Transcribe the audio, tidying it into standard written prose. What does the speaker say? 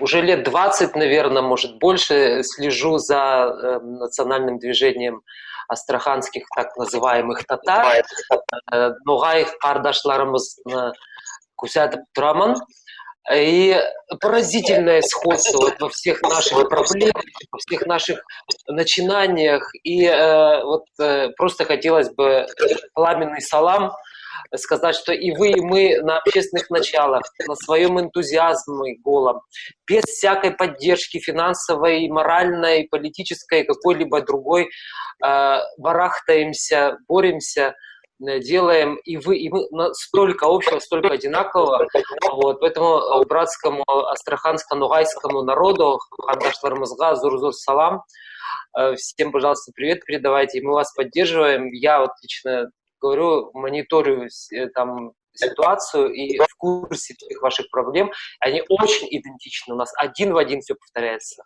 уже лет 20, наверное, может больше, слежу за национальным движением астраханских так называемых татар. Ногай кардашларымызны күрсәтеп торамын. И поразительное сходство вот во всех наших проблемах, во всех наших начинаниях. И просто хотелось бы пламенный салам сказать, что и вы, и мы на общественных началах, на своем энтузиазме голом, без всякой поддержки финансовой, моральной, политической, какой-либо другой, барахтаемся, боремся, делаем, и вы, и мы столько общего, столько одинакового. Вот, поэтому братскому астраханско-ногайскому народу, Хардашларымызга, зур-зур салам, всем, пожалуйста, привет передавайте, и мы вас поддерживаем. Я вот лично говорю, мониторю там ситуацию и в курсе всех ваших проблем. Они очень идентичны. У нас один в один все повторяется.